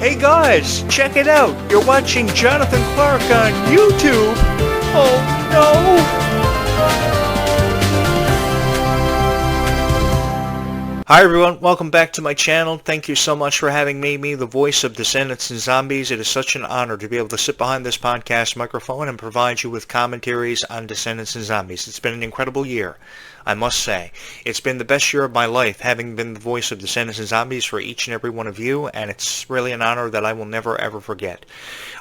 Hey guys, check it out. You're watching Jonathan Clarke on YouTube. Oh no. Hi everyone, welcome back to my channel. Thank you so much for having me, the voice of Descendants and Zombies. It is such an honor to be able to sit behind this podcast microphone and provide you with commentaries on Descendants and Zombies. It's been an incredible year, I must say. It's been the best year of my life, having been the voice of Descendants and Zombies for each and every one of you, and it's really an honor that I will never ever forget.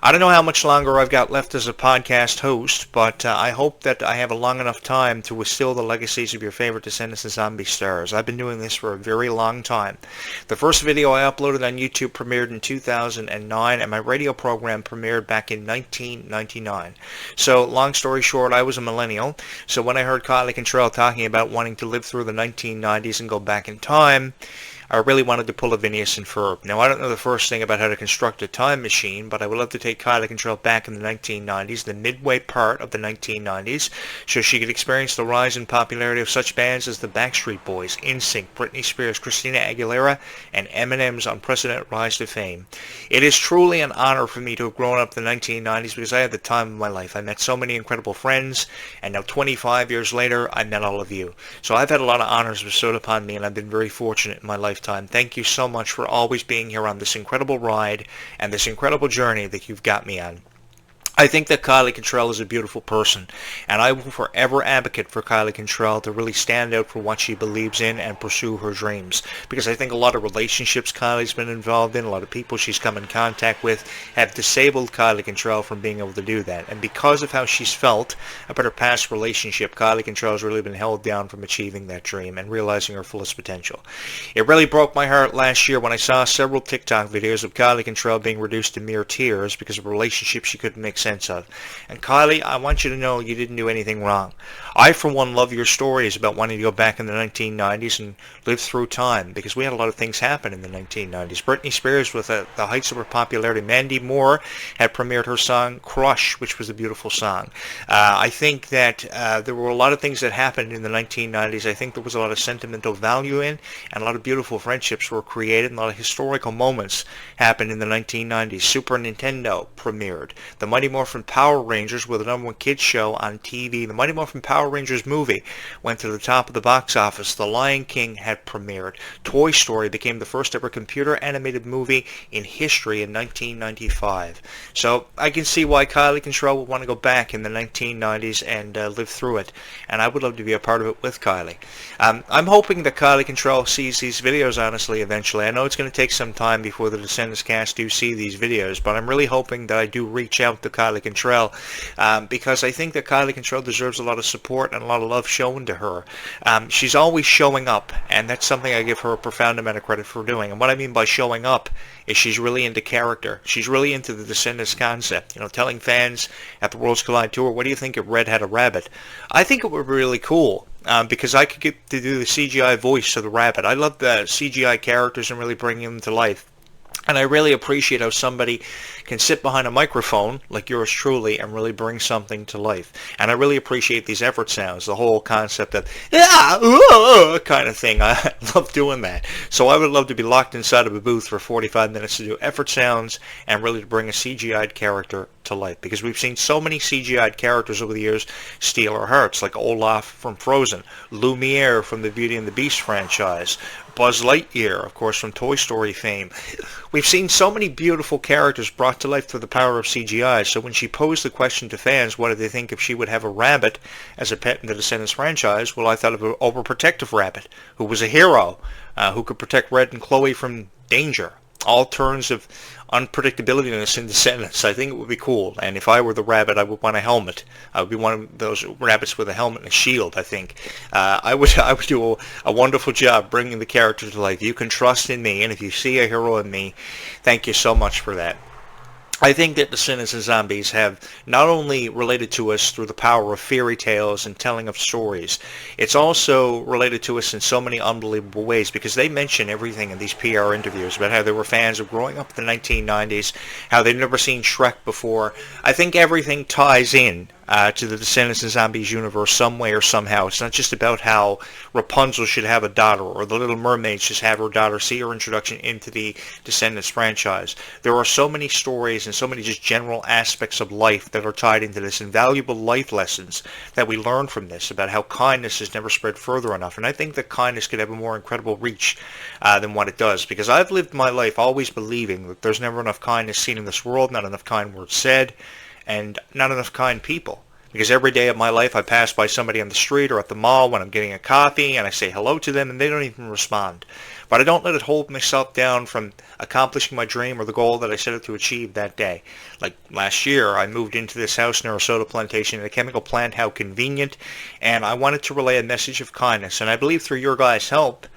I don't know how much longer I've got left as a podcast host, but I hope that I have a long enough time to instill the legacies of your favorite Descendants and Zombie stars. I've been doing this for a very long time. The first video I uploaded on YouTube premiered in 2009, and my radio program premiered back in 1999. So, long story short, I was a millennial, so when I heard Kylie Cantrell talking about wanting to live through the 1990s and go back in time, I really wanted to pull a Phineas and Ferb. Now, I don't know the first thing about how to construct a time machine, but I would love to take Kylie Cantrell back in the 1990s, the midway part of the 1990s, so she could experience the rise in popularity of such bands as the Backstreet Boys, NSYNC, Britney Spears, Christina Aguilera, and Eminem's unprecedented rise to fame. It is truly an honor for me to have grown up in the 1990s because I had the time of my life. I met so many incredible friends, and now 25 years later, I met all of you. So I've had a lot of honors bestowed upon me, and I've been very fortunate in my life. Thank you so much for always being here on this incredible ride and this incredible journey that you've got me on. I think that Kylie Cantrell is a beautiful person, and I will forever advocate for Kylie Cantrell to really stand out for what she believes in and pursue her dreams, because I think a lot of relationships Kylie's been involved in, a lot of people she's come in contact with, have disabled Kylie Cantrell from being able to do that. And because of how she's felt about her past relationship, Kylie Cantrell has really been held down from achieving that dream and realizing her fullest potential. It really broke my heart last year when I saw several TikTok videos of Kylie Cantrell being reduced to mere tears because of a relationship she couldn't make sense of. And Kylie, I want you to know you didn't do anything wrong. I, for one, love your stories about wanting to go back in the 1990s and live through time, because we had a lot of things happen in the 1990s. Britney Spears was at the heights of her popularity. Mandy Moore had premiered her song Crush, which was a beautiful song. I think that there were a lot of things that happened in the 1990s. I think there was a lot of sentimental value in, and a lot of beautiful friendships were created, and a lot of historical moments happened in the 1990s. Super Nintendo premiered. The Mighty Morphin Power Rangers were the #1 kids show on TV. The Mighty Morphin Power Rangers movie went to the top of the box office. The Lion King had premiered. Toy Story became the first ever computer animated movie in history in 1995. So I can see why Kylie Cantrell would want to go back in the 1990s and live through it, and I would love to be a part of it with Kylie. I'm hoping that Kylie Cantrell sees these videos, honestly, eventually. I know it's going to take some time before the Descendants cast do see these videos, but I'm really hoping that I do reach out to Kylie Cantrell, because I think that Kylie Cantrell deserves a lot of support and a lot of love shown to her. She's always showing up, and that's something I give her a profound amount of credit for doing. And what I mean by showing up is she's really into character. She's really into the Descendants concept. You know, telling fans at the Worlds Collide Tour, what do you think if Red had a rabbit? I think it would be really cool. Because I could get to do the CGI voice of the rabbit. I love the CGI characters and really bringing them to life. And I really appreciate how somebody can sit behind a microphone, like yours truly, and really bring something to life. And I really appreciate these effort sounds, the whole concept of, kind of thing. I love doing that. So I would love to be locked inside of a booth for 45 minutes to do effort sounds and really to bring a CGI'd character to life. Because we've seen so many CGI'd characters over the years steal our hearts, like Olaf from Frozen, Lumiere from the Beauty and the Beast franchise, Buzz Lightyear, of course, from Toy Story fame. We've seen so many beautiful characters brought to life through the power of CGI, so when she posed the question to fans, what did they think if she would have a rabbit as a pet in the Descendants franchise? Well, I thought of an overprotective rabbit who was a hero, who could protect Red and Chloe from danger. All turns of unpredictability in Descendants. I think it would be cool. And if I were the rabbit, I would want a helmet. I would be one of those rabbits with a helmet and a shield, I think. I would do a wonderful job bringing the character to life. You can trust in me, and if you see a hero in me, thank you so much for that. I think that Descendants and Zombies have not only related to us through the power of fairy tales and telling of stories, it's also related to us in so many unbelievable ways, because they mention everything in these PR interviews about how they were fans of growing up in the 1990s, how they'd never seen Shrek before. I think everything ties in. to the Descendants and Zombies universe some way or somehow. It's not just about how Rapunzel should have a daughter or the Little Mermaid should have her daughter, see her introduction into the Descendants franchise. There are so many stories and so many just general aspects of life that are tied into this, and valuable life lessons that we learn from this about how kindness is never spread further enough. And I think that kindness could have a more incredible reach than what it does, because I've lived my life always believing that there's never enough kindness seen in this world, not enough kind words said, and not enough kind people. Because every day of my life I pass by somebody on the street or at the mall when I'm getting a coffee and I say hello to them and they don't even respond. But I don't let it hold myself down from accomplishing my dream or the goal that I set out to achieve that day. Like last year, I moved into this house near a soda plantation in a chemical plant. How convenient. And I wanted to relay a message of kindness. And I believe through your guys' help,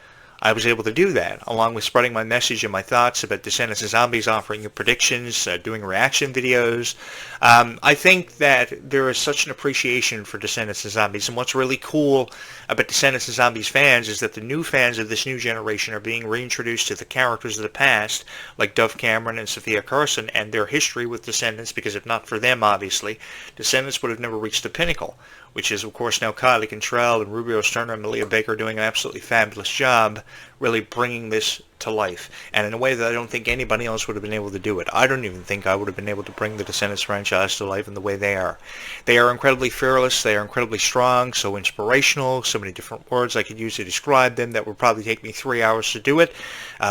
I was able to do that, along with spreading my message and my thoughts about Descendants and Zombies, offering you predictions, doing reaction videos. I think that there is such an appreciation for Descendants and Zombies, and what's really cool about Descendants and Zombies fans is that the new fans of this new generation are being reintroduced to the characters of the past, like Dove Cameron and Sophia Carson, and their history with Descendants, because if not for them, obviously, Descendants would have never reached the pinnacle, which is, of course, now Kylie Cantrell and Ruby Rose Turner and Malia Baker doing an absolutely fabulous job really bringing this to life, and in a way that I don't think anybody else would have been able to do it. I don't even think I would have been able to bring the Descendants franchise to life in the way they are. They are incredibly fearless, they are incredibly strong, so inspirational, so many different words I could use to describe them that would probably take me 3 hours to do it,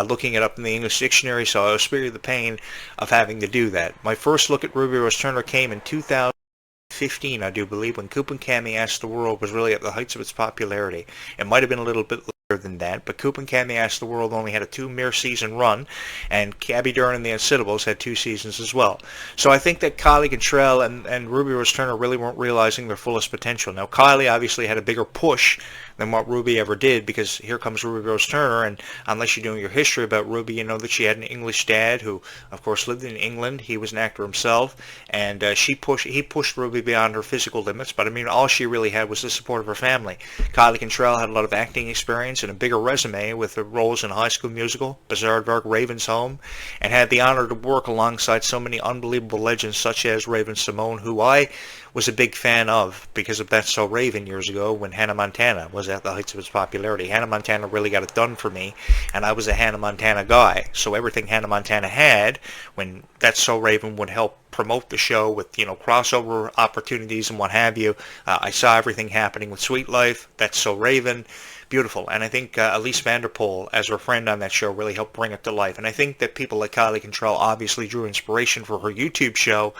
looking it up in the English dictionary, so I will spare you the pain of having to do that. My first look at Ruby Rose Turner came in 2015, I do believe, when Coop and Cammy Ask the World was really at the heights of its popularity. It might have been a little bit later than that, but Coop and Cammy Ask the World only had a 2-mere season run, and Cabby Dern and the Unsittables had 2 seasons as well. So I think that Kylie Cantrell and Ruby Rose Turner really weren't realizing their fullest potential. Now, Kylie obviously had a bigger push than what Ruby ever did, because here comes Ruby Rose Turner, and unless you're doing your history about Ruby, you know that she had an English dad who, of course, lived in England. He was an actor himself, and he pushed Ruby beyond her physical limits, but I mean, all she really had was the support of her family. Kylie Cantrell had a lot of acting experience and a bigger resume with the roles in High School Musical, Berserk, Raven's Home, and had the honor to work alongside so many unbelievable legends such as Raven Simone, who I was a big fan of because of That's So Raven years ago when Hannah Montana was at the heights of its popularity. Hannah Montana really got it done for me, and I was a Hannah Montana guy. So everything Hannah Montana had, when That's So Raven would help promote the show with, you know, crossover opportunities and what have you, I saw everything happening with Sweet Life, That's So Raven. Beautiful. And I think Elise Vanderpool, as her friend on that show, really helped bring it to life. And I think that people like Kylie Cantrell obviously drew inspiration for her YouTube show.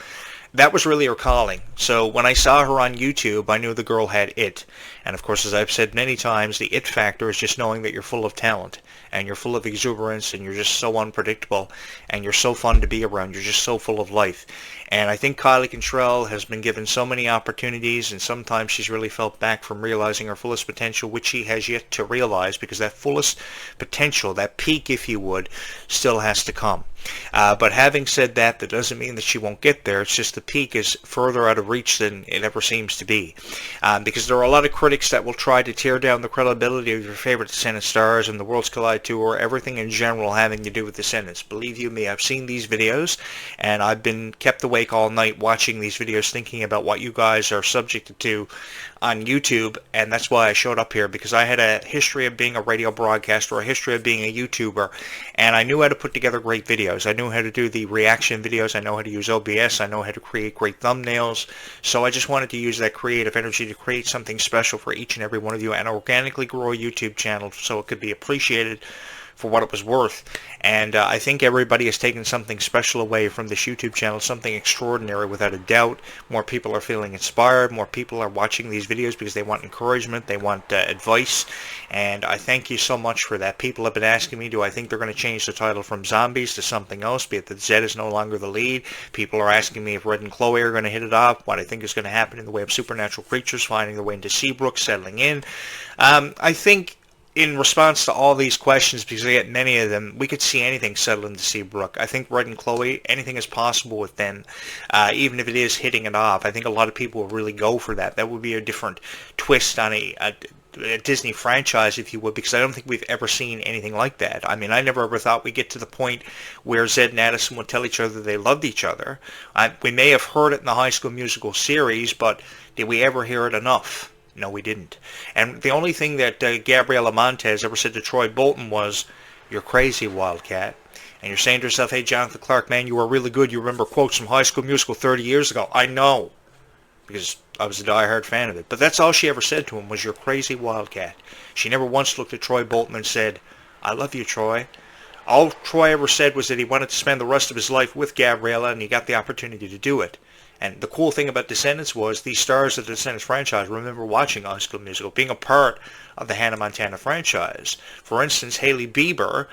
That was really her calling. So when I saw her on YouTube, I knew the girl had it. And of course, as I've said many times, the it factor is just knowing that you're full of talent and you're full of exuberance and you're just so unpredictable and you're so fun to be around. You're just so full of life. And I think Kylie Cantrell has been given so many opportunities, and sometimes she's really felt back from realizing her fullest potential, which she has yet to realize, because that fullest potential, that peak, if you would, still has to come. But having said that, that doesn't mean that she won't get there. It's just the peak is further out of reach than it ever seems to be. Because there are a lot of critics that will try to tear down the credibility of your favorite Descendants stars and the Worlds Collide Tour, everything in general having to do with Descendants. Believe you me, I've seen these videos, and I've been kept awake all night watching these videos thinking about what you guys are subjected to on YouTube, and that's why I showed up here, because I had a history of being a radio broadcaster, a history of being a YouTuber, and I knew how to put together great videos. I knew how to do the reaction videos, I know how to use OBS, I know how to create great thumbnails, so I just wanted to use that creative energy to create something special for each and every one of you and organically grow a YouTube channel so it could be appreciated for what it was worth. And I think everybody has taken something special away from this YouTube channel, something extraordinary without a doubt. More people are feeling inspired, more people are watching these videos because they want encouragement, they want advice, and I thank you so much for that. People have been asking me, do I think they're going to change the title from Zombies to something else, be it that Zed is no longer the lead. People are asking me if Red and Chloe are going to hit it off, what I think is going to happen in the way of supernatural creatures finding their way into Seabrook, settling in. I think in response to all these questions, because I get many of them, we could see anything settle into Seabrook. I think Red and Chloe, anything is possible with them, even if it is hitting it off. I think a lot of people will really go for that. That would be a different twist on a Disney franchise, if you would, because I don't think we've ever seen anything like that. I mean, I never ever thought we'd get to the point where Zed and Addison would tell each other they loved each other. We may have heard it in the High School Musical series, but did we ever hear it enough? No, we didn't. And the only thing that Gabriela Montez ever said to Troy Bolton was, "You're crazy, Wildcat." And you're saying to yourself, hey, Jonathan Clarke, man, you were really good. You remember quotes from High School Musical 30 years ago. I know, because I was a diehard fan of it. But that's all she ever said to him was, "You're crazy, Wildcat." She never once looked at Troy Bolton and said, "I love you, Troy." All Troy ever said was that he wanted to spend the rest of his life with Gabriella, and he got the opportunity to do it. And the cool thing about Descendants was these stars of the Descendants franchise remember watching High School Musical, being a part of the Hannah Montana franchise. For instance, Hailey Bieber,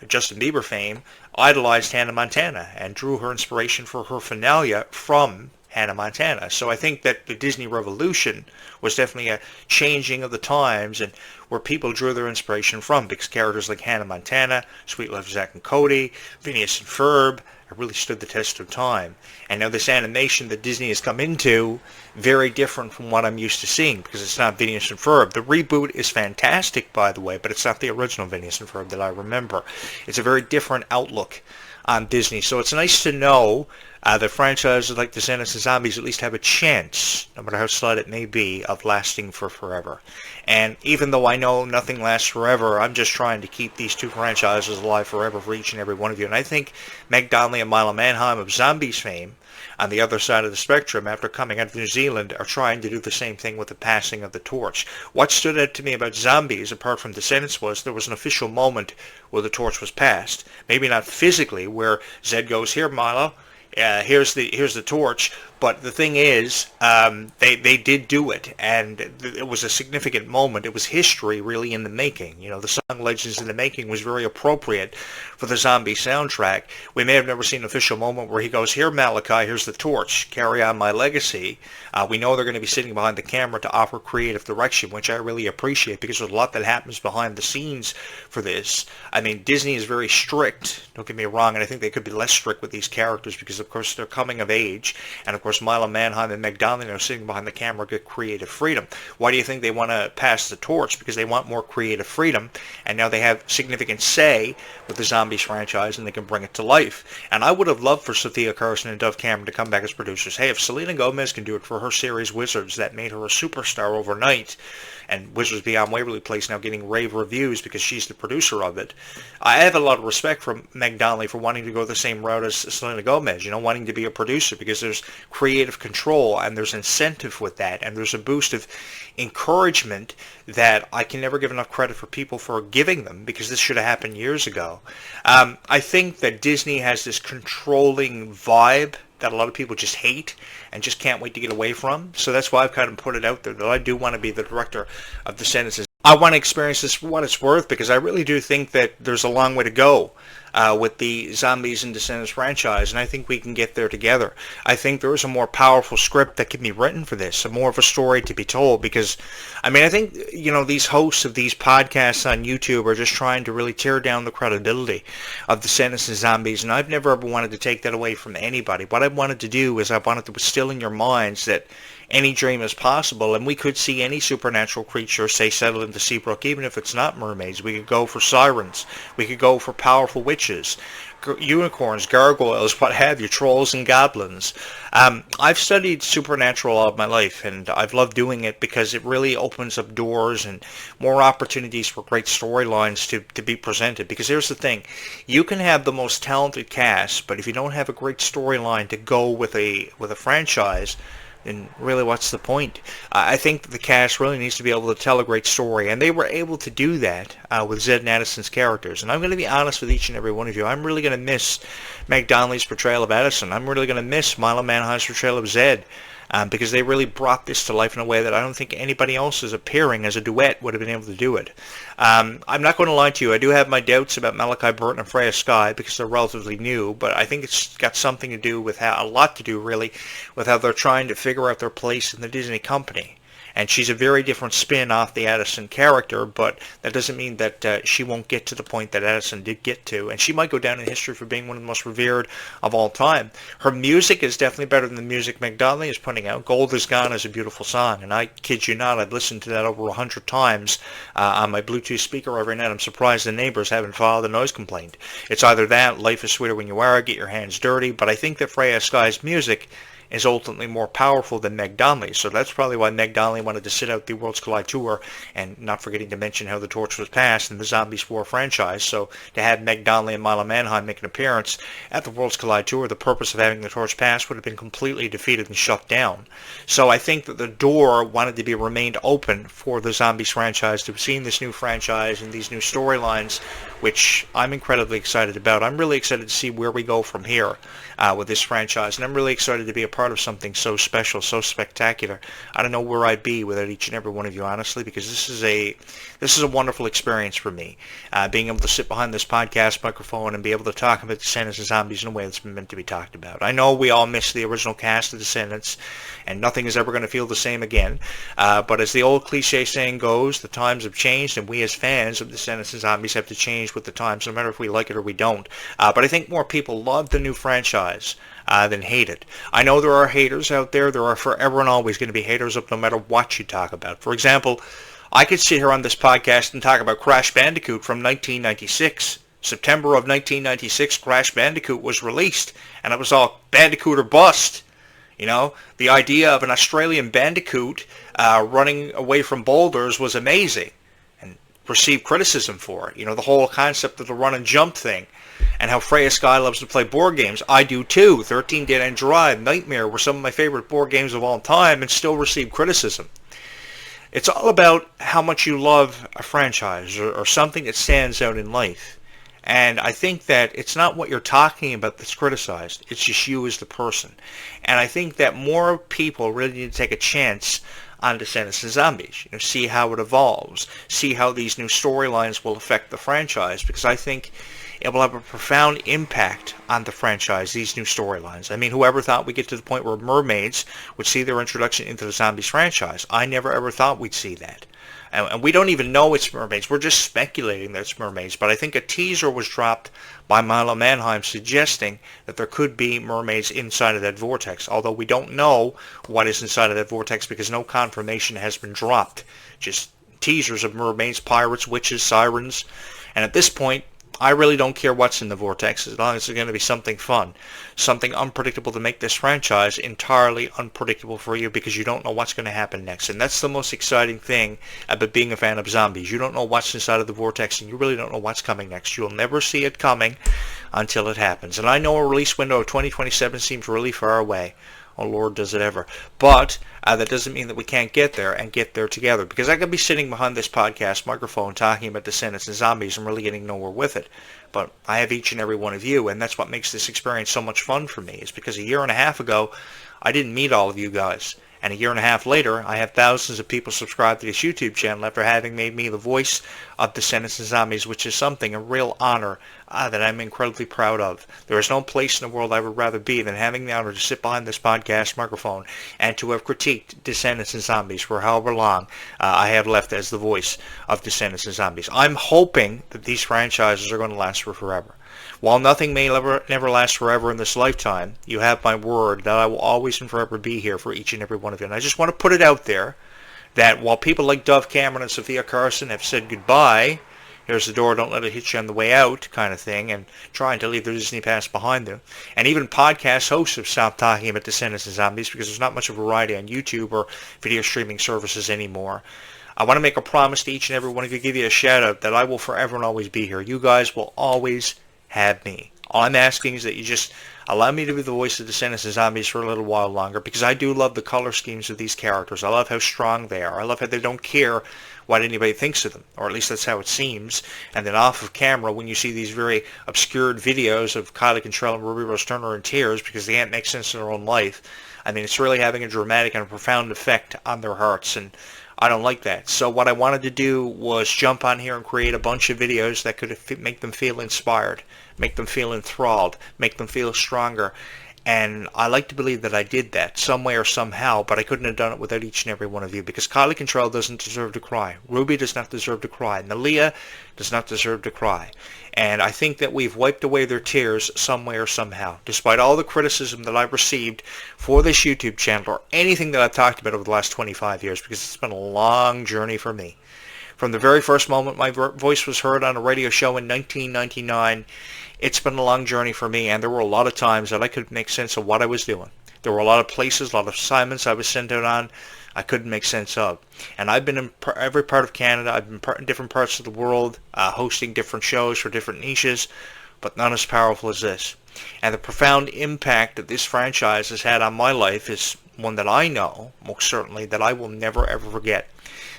Justin Bieber fame, idolized Hannah Montana and drew her inspiration for her finale from Hannah Montana. So I think that the Disney Revolution was definitely a changing of the times and where people drew their inspiration from, because characters like Hannah Montana, Sweet Love Zack and Cody, Phineas and Ferb really stood the test of time. And now this animation that Disney has come into, very different from what I'm used to seeing, because it's not Phineas and Ferb. The reboot is fantastic, by the way, but it's not the original Phineas and Ferb that I remember. It's a very different outlook on Disney. So it's nice to know that franchises like Descendants and Zombies at least have a chance, no matter how slight it may be, of lasting for forever. And even though I know nothing lasts forever, I'm just trying to keep these two franchises alive forever for each and every one of you. And I think Meg Donnelly and Mila Manheim of Zombies fame, on the other side of the spectrum, after coming out of New Zealand, are trying to do the same thing with the passing of the torch. What stood out to me about Zombies, apart from Descendants, was there was an official moment where the torch was passed. Maybe not physically, where Zed goes, "Here, Milo, here's the torch." But the thing is, they did do it, and it was a significant moment. It was history, really, in the making. You know, the song "Legends in the Making" was very appropriate for the Zombie soundtrack. We may have never seen an official moment where he goes, "Here, Malachi, here's the torch. Carry on my legacy." We know they're going to be sitting behind the camera to offer creative direction, which I really appreciate, because there's a lot that happens behind the scenes for this. I mean, Disney is very strict, don't get me wrong, and I think they could be less strict with these characters because, of course, they're coming of age, and, of course, Mila Manheim and Meg Donnelly are sitting behind the camera get creative freedom. Why do you think they want to pass the torch? Because they want more creative freedom, and now they have significant say with the Zombies franchise, and they can bring it to life. And I would have loved for Sophia Carson and Dove Cameron to come back as producers. Hey, if Selena Gomez can do it for her series Wizards that made her a superstar overnight, and Wizards Beyond Waverly Place now getting rave reviews because she's the producer of it, I have a lot of respect for Meg Donnelly for wanting to go the same route as Selena Gomez, you know, wanting to be a producer, because there's creative control and there's incentive with that, and there's a boost of encouragement that I can never give enough credit for people for giving them, because this should have happened years ago. I think that Disney has this controlling vibe that a lot of people just hate and just can't wait to get away from. So that's why I've kind of put it out there that I do want to be the director of Descendants. I want to experience this for what it's worth, because I really do think that there's a long way to go with the Zombies and Descendants franchise, and I think we can get there together. I think there is a more powerful script that can be written for this, a more of a story to be told, because, I mean, I think, you know, these hosts of these podcasts on YouTube are just trying to really tear down the credibility of Descendants and Zombies, and I've never ever wanted to take that away from anybody. What I wanted to do is I wanted to instill in your minds that any dream is possible, and we could see any supernatural creature, say, settle into Seabrook, even if it's not mermaids. We could go for sirens. We could go for powerful witches, unicorns, gargoyles, what have you, trolls and goblins. I've studied supernatural all of my life, and I've loved doing it because it really opens up doors and more opportunities for great storylines to be presented. Because here's the thing, you can have the most talented cast, but if you don't have a great storyline to go with a franchise, and really, what's the point? I think the cast really needs to be able to tell a great story, and they were able to do that with Zed and Addison's characters. And I'm going to be honest with each and every one of you. I'm really going to miss Meg Donnelly's portrayal of Addison. I'm really going to miss Mila Manheim's portrayal of Zed, because they really brought this to life in a way that I don't think anybody else is appearing as a duet would have been able to do it. I'm not going to lie to you. I do have my doubts about Malachi Burton and Freya Skye because they're relatively new, but I think it's got something to do with a lot to do, really, with how they're trying to figure out their place in the Disney company. And she's a very different spin off the Addison character, but that doesn't mean that she won't get to the point that Addison did get to. And she might go down in history for being one of the most revered of all time. Her music is definitely better than the music Meg Donnelly is putting out. Gold Is Gone is a beautiful song, and I kid you not, I've listened to that over 100 times on my Bluetooth speaker every night. I'm surprised the neighbors haven't filed a noise complaint. It's either that, Life is Sweeter When You Are, Get Your Hands Dirty, but I think that Freya Sky's music is ultimately more powerful than Meg Donnelly. So that's probably why Meg Donnelly wanted to sit out the Worlds Collide tour, and not forgetting to mention how the torch was passed in the Zombies 4 franchise. So to have Meg Donnelly and Milo Manheim make an appearance at the Worlds Collide tour, the purpose of having the torch passed would have been completely defeated and shut down. So I think that the door wanted to be remained open for the Zombies franchise to have seen this new franchise and these new storylines, which I'm incredibly excited about. I'm really excited to see where we go from here with this franchise, and I'm really excited to be a part of something so special, so spectacular. I don't know where I'd be without each and every one of you, honestly, because this is a wonderful experience for me, being able to sit behind this podcast microphone and be able to talk about Descendants and Zombies in a way that's been meant to be talked about. I know we all miss the original cast of Descendants, and nothing is ever going to feel the same again, but as the old cliche saying goes, the times have changed, and we as fans of Descendants and Zombies have to change with the times, no matter if we like it or we don't. But I think more people love the new franchise than hate it. I know there are haters out there. There are forever and always going to be haters up no matter what you talk about. For example, I could sit here on this podcast and talk about Crash Bandicoot from 1996. September of 1996, Crash Bandicoot was released, and it was all Bandicoot or bust. You know, the idea of an Australian Bandicoot running away from boulders was amazing and received criticism for it. You know, the whole concept of the run and jump thing. And how Freya Sky loves to play board games. I do too. 13 Dead End Drive, Nightmare were some of my favorite board games of all time and still receive criticism. It's all about how much you love a franchise or something that stands out in life. And I think that it's not what you're talking about that's criticized. It's just you as the person. And I think that more people really need to take a chance on Descendants and Zombies. You know, see how it evolves. See how these new storylines will affect the franchise. Because I think it will have a profound impact on the franchise, these new storylines. I mean, whoever thought we'd get to the point where mermaids would see their introduction into the Zombies franchise? I never ever thought we'd see that. And we don't even know it's mermaids. We're just speculating that it's mermaids. But I think a teaser was dropped by Milo Manheim suggesting that there could be mermaids inside of that vortex. Although we don't know what is inside of that vortex because no confirmation has been dropped. Just teasers of mermaids, pirates, witches, sirens. And at this point, I really don't care what's in the vortex as long as it's going to be something fun, something unpredictable to make this franchise entirely unpredictable for you because you don't know what's going to happen next. And that's the most exciting thing about being a fan of zombies. You don't know what's inside of the vortex and you really don't know what's coming next. You'll never see it coming until it happens. And I know a release window of 2027 seems really far away. Oh Lord, does it ever. But that doesn't mean that we can't get there and get there together. Because I could be sitting behind this podcast microphone talking about Descendants and Zombies and really getting nowhere with it. But I have each and every one of you, and that's what makes this experience so much fun for me. Is because a year and a half ago, I didn't meet all of you guys. And a year and a half later, I have thousands of people subscribed to this YouTube channel after having made me the voice of Descendants and Zombies, which is something, a real honor that I'm incredibly proud of. There is no place in the world I would rather be than having the honor to sit behind this podcast microphone and to have critiqued Descendants and Zombies for however long I have left as the voice of Descendants and Zombies. I'm hoping that these franchises are going to last for forever. While nothing may never last forever in this lifetime, you have my word that I will always and forever be here for each and every one of you. And I just want to put it out there that while people like Dove Cameron and Sophia Carson have said goodbye, here's the door, don't let it hit you on the way out kind of thing, and trying to leave their Disney past behind them. And even podcast hosts have stopped talking about Descendants and Zombies because there's not much of a variety on YouTube or video streaming services anymore. I want to make a promise to each and every one of you, give you a shout out that I will forever and always be here. You guys will always have me. All I'm asking is that you just allow me to be the voice of Descendants and Zombies for a little while longer, because I do love the color schemes of these characters. I love how strong they are. I love how they don't care what anybody thinks of them, or at least that's how it seems. And then off of camera, when you see these very obscured videos of Kylie Contrell and Ruby Rose Turner in tears because they can't make sense in their own life, I mean, it's really having a dramatic and a profound effect on their hearts, and I don't like that. So what I wanted to do was jump on here and create a bunch of videos that could make them feel inspired, make them feel enthralled, make them feel stronger, And I like to believe that I did that some way or somehow, but I couldn't have done it without each and every one of you, because Kylie Control doesn't deserve to cry. Ruby does not deserve to cry. Nalia does not deserve to cry. And I think that we've wiped away their tears some way or somehow. Despite all the criticism that I've received for this YouTube channel or anything that I've talked about over the last 25 years, because it's been a long journey for me. From the very first moment my voice was heard on a radio show in 1999, it's been a long journey for me, and there were a lot of times that I couldn't make sense of what I was doing. There were a lot of places, a lot of assignments I was sent out on I couldn't make sense of. And I've been in every part of Canada. I've been in different parts of the world, hosting different shows for different niches, but none as powerful as this. And the profound impact that this franchise has had on my life is one that I know, most certainly, that I will never ever forget.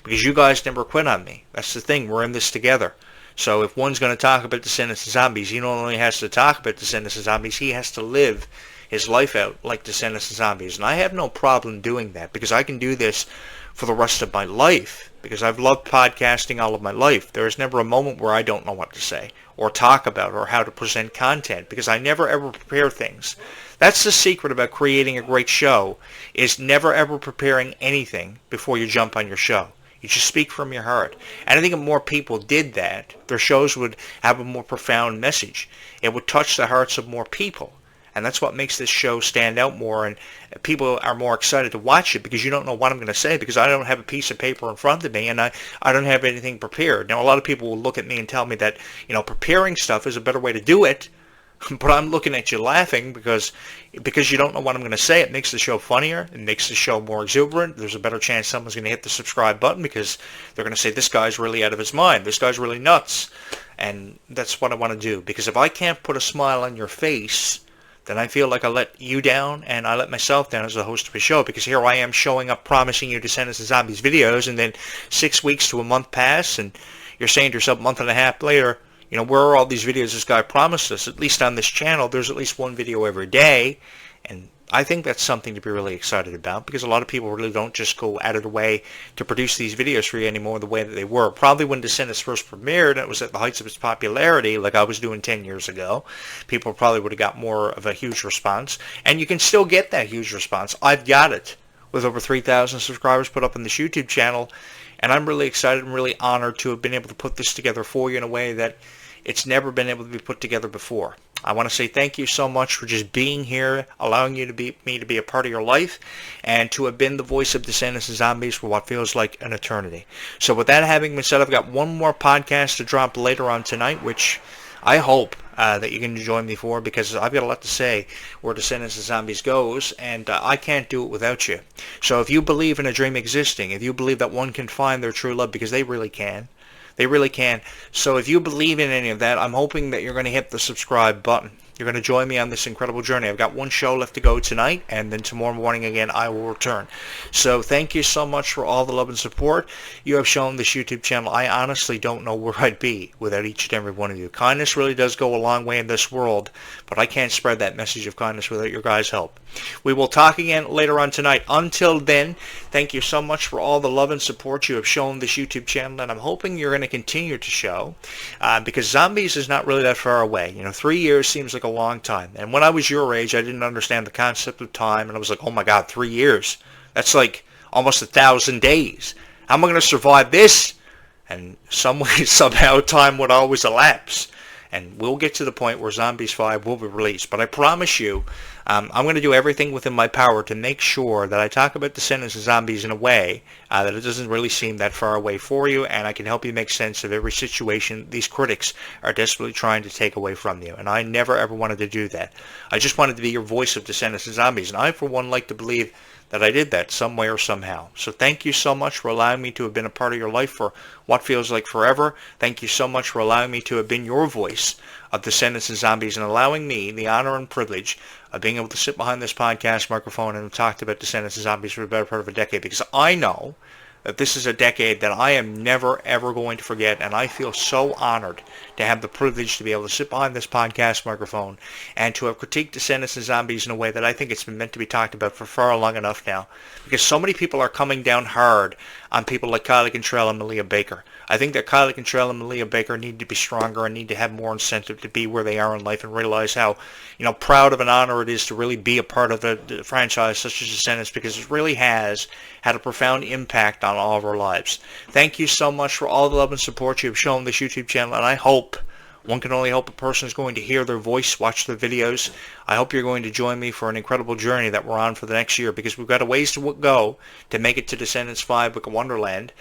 Because you guys never quit on me. That's the thing. We're in this together. So if one's going to talk about Descendants and Zombies, he not only has to talk about Descendants and Zombies, he has to live his life out like Descendants and Zombies. And I have no problem doing that, because I can do this for the rest of my life, because I've loved podcasting all of my life. There is never a moment where I don't know what to say or talk about or how to present content, because I never ever prepare things. That's the secret about creating a great show, is never ever preparing anything before you jump on your show. You just speak from your heart. And I think if more people did that, their shows would have a more profound message. It would touch the hearts of more people. And that's what makes this show stand out more, and people are more excited to watch it, because you don't know what I'm going to say, because I don't have a piece of paper in front of me, and I don't have anything prepared. Now, a lot of people will look at me and tell me that, preparing stuff is a better way to do it, but I'm looking at you laughing, because you don't know what I'm going to say. It makes the show funnier. It makes the show more exuberant. There's a better chance someone's going to hit the subscribe button, because they're going to say, this guy's really out of his mind. This guy's really nuts. And that's what I want to do, because if I can't put a smile on your face, then I feel like I let you down, and I let myself down as the host of a show, because here I am showing up promising you Descendants and Zombies videos, and then 6 weeks to a month pass, and you're saying to yourself a month and a half later, where are all these videos this guy promised us? At least on this channel, there's at least one video every day, and I think that's something to be really excited about, because a lot of people really don't just go out of their way to produce these videos for you anymore the way that they were. Probably when Descendants first premiered, and it was at the heights of its popularity, like I was doing 10 years ago, people probably would have got more of a huge response. And you can still get that huge response. I've got it with over 3,000 subscribers put up on this YouTube channel, and I'm really excited and really honored to have been able to put this together for you in a way that it's never been able to be put together before. I want to say thank you so much for just being here, allowing me to be a part of your life, and to have been the voice of Descendants and Zombies for what feels like an eternity. So with that having been said, I've got one more podcast to drop later on tonight, which I hope that you can join me for, because I've got a lot to say where Descendants and Zombies goes, and I can't do it without you. So if you believe in a dream existing, if you believe that one can find their true love, because they really can, they really can. So if you believe in any of that, I'm hoping that you're going to hit the subscribe button. You're going to join me on this incredible journey. I've got one show left to go tonight, and then tomorrow morning again I will return. So thank you so much for all the love and support you have shown this YouTube channel. I honestly don't know where I'd be without each and every one of you. Kindness really does go a long way in this world, but I can't spread that message of kindness without your guys' help. We will talk again later on tonight. Until then, thank you so much for all the love and support you have shown this YouTube channel, and I'm hoping you're going to continue to show, because Zombies is not really that far away. 3 years seems like a long time, and when I was your age, I didn't understand the concept of time, and I was like, oh my god, 3 years, that's like almost 1,000 days. How am I going to survive this? And somehow time would always elapse, and we'll get to the point where Zombies 5 will be released. But I promise you, I'm going to do everything within my power to make sure that I talk about Descendants and Zombies in a way that it doesn't really seem that far away for you, and I can help you make sense of every situation these critics are desperately trying to take away from you. And I never ever wanted to do that. I just wanted to be your voice of Descendants and Zombies, and I for one like to believe that I did that some way or somehow. So thank you so much for allowing me to have been a part of your life for what feels like forever. Thank you so much for allowing me to have been your voice of Descendants and Zombies, and allowing me the honor and privilege of being able to sit behind this podcast microphone and talk about Descendants and Zombies for the better part of a decade, because I know that this is a decade that I am never, ever going to forget, and I feel so honored to have the privilege to be able to sit behind this podcast microphone and to have critiqued Descendants and Zombies in a way that I think it's been meant to be talked about for far long enough now, because so many people are coming down hard on people like Kylie Cantrell and Malia Baker. I think that Kylie Cantrell and Malia Baker need to be stronger and need to have more incentive to be where they are in life and realize how, proud of an honor it is to really be a part of the franchise such as Descendants, because it really has had a profound impact on all of our lives. Thank you so much for all the love and support you have shown this YouTube channel, and I hope, one can only hope, a person is going to hear their voice, watch their videos. I hope you're going to join me for an incredible journey that we're on for the next year, because we've got a ways to go to make it to Descendants 5 with Wonderland.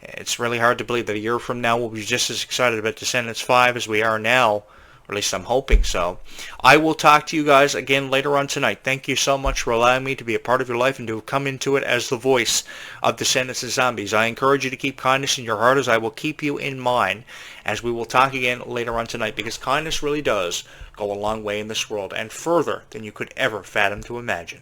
It's really hard to believe that a year from now we'll be just as excited about Descendants 5 as we are now, or at least I'm hoping so. I will talk to you guys again later on tonight. Thank you so much for allowing me to be a part of your life and to come into it as the voice of Descendants and Zombies. I encourage you to keep kindness in your heart, as I will keep you in mine, as we will talk again later on tonight, because kindness really does go a long way in this world, and further than you could ever fathom to imagine.